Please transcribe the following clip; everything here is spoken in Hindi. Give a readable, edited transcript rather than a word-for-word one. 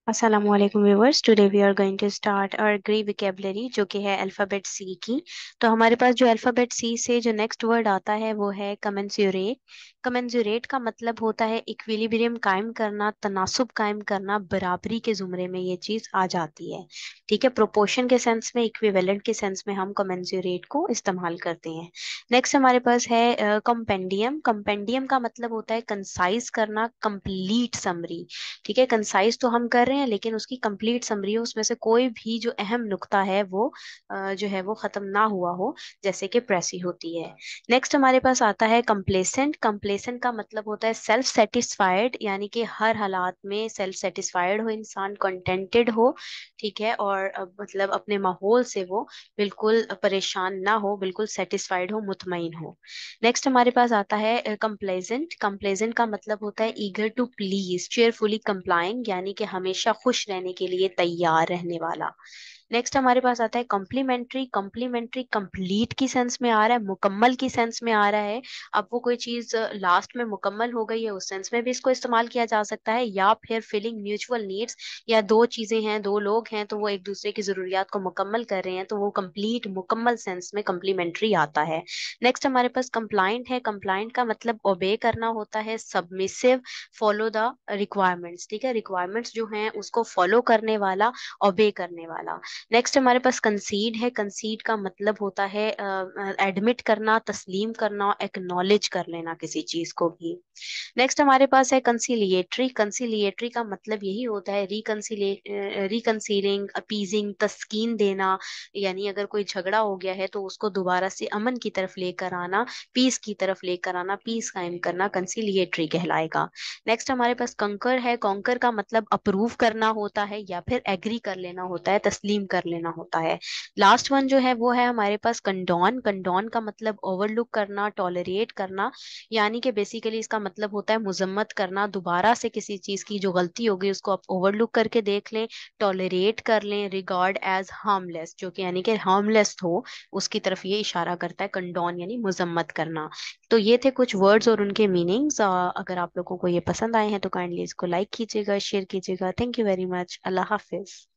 अस्सलाम वालेकुम viewers. Today we are going to start our ग्री विकेबलरी जो कि है अल्फ़ाबेट सी की। तो हमारे पास जो अल्फ़ाबेट सी से जो नेक्स्ट वर्ड आता है वो है कमेंसुरेट। कमेंसुरेट का मतलब होता है इक्विलिब्रियम कायम करना, तनासुब कायम करना, बराबरी के जुमरे में ये चीज आ जाती है। ठीक है, प्रोपोर्शन के सेंस में, इक्विवेलेंट के सेंस में हम कमेंसुरेट को इस्तेमाल करते हैं। नेक्स्ट हमारे पास है कंपेंडियम। कंपेंडियम का मतलब होता है कंसाइज करना, कंप्लीट समरी। ठीक है, कंसाइज तो हम कर रहे हैं लेकिन उसकी कंप्लीट समरी हो, उसमें से कोई भी जो अहम नुक्ता है वो जो है वो खत्म ना हुआ हो, जैसे कि प्रेसी होती है। नेक्स्ट हमारे पास आता है कंप्लेसेंट। कंप्लेसेंट का मतलब होता है सेल्फ सेटिस्फाइड, यानी कि हर हालात में सेल्फ सेटिस्फाइड हो इंसान, कंटेंटेड हो। ठीक है, और मतलब अपने माहौल से वो बिल्कुल परेशान ना हो, बिल्कुल सेटिस्फाइड हो, मुतमईन हो। नेक्स्ट हमारे पास आता है कंप्लेजेंट। कंप्लेजेंट का मतलब होता है eager to please, cheerfully complying, यानी कि हमेशा खुश रहने के लिए तैयार रहने वाला। नेक्स्ट हमारे पास आता है कॉम्प्लीमेंट्री। कॉम्प्लीमेंट्री कंप्लीट की सेंस में आ रहा है, मुकम्मल की सेंस में आ रहा है। अब वो कोई चीज लास्ट में मुकम्मल हो गई है, उस सेंस में भी इसको इस्तेमाल किया जा सकता है, या फिर फिलिंग म्यूचुअल नीड्स, या दो चीजें हैं, दो लोग हैं, तो वो एक दूसरे की जरूरियात को मुकम्मल कर रहे हैं, तो वो कंप्लीट मुकम्मल सेंस में कॉम्प्लीमेंट्री आता है। नेक्स्ट हमारे पास कंप्लाइंट है। कंप्लाइंट का मतलब ओबे करना होता है, सबमिसिव, फॉलो द रिक्वायरमेंट्स। ठीक है, रिक्वायरमेंट्स जो हैं उसको फॉलो करने वाला, ओबे करने वाला। नेक्स्ट हमारे पास कंसीड है। कंसीड का मतलब होता है एडमिट करना, तस्लीम करना, एक्नॉलेज कर लेना किसी चीज को भी। नेक्स्ट हमारे पास है कंसिलिएटरी। कंसिलिएटरी का मतलब यही होता है रिकंसीलिंग, अपीजिंग, तस्कीन देना, यानी अगर कोई झगड़ा हो गया है तो उसको दोबारा से अमन की तरफ लेकर आना, पीस की तरफ लेकर आना, पीस कायम करना कंसिलिएटरी कहलाएगा। नेक्स्ट हमारे पास कंकर है। कंकर का मतलब अप्रूव करना होता है या फिर एग्री कर लेना होता है, तस्लीम कर लेना होता है। लास्ट वन जो है वो है हमारे पास कंडोन। कंडोन का मतलब ओवरलुक करना, टॉलरेट करना, यानी कि बेसिकली इसका मतलब होता है मुजम्मत करना, दोबारा से किसी चीज की जो गलती हो गई उसको आप ओवरलुक करके देख लें, टॉलरेट कर लें, रिगार्ड एज हार्मलेस, जो कि यानी कि हार्मलेस हो, उसकी तरफ ये इशारा करता है कंडोन, यानी मुजम्मत करना। तो ये थे कुछ वर्ड्स और उनके मीनिंग्स। अगर आप लोगों को ये पसंद आए हैं तो काइंडली इसको लाइक कीजिएगा, शेयर कीजिएगा। Thank you very much. Allah Hafiz.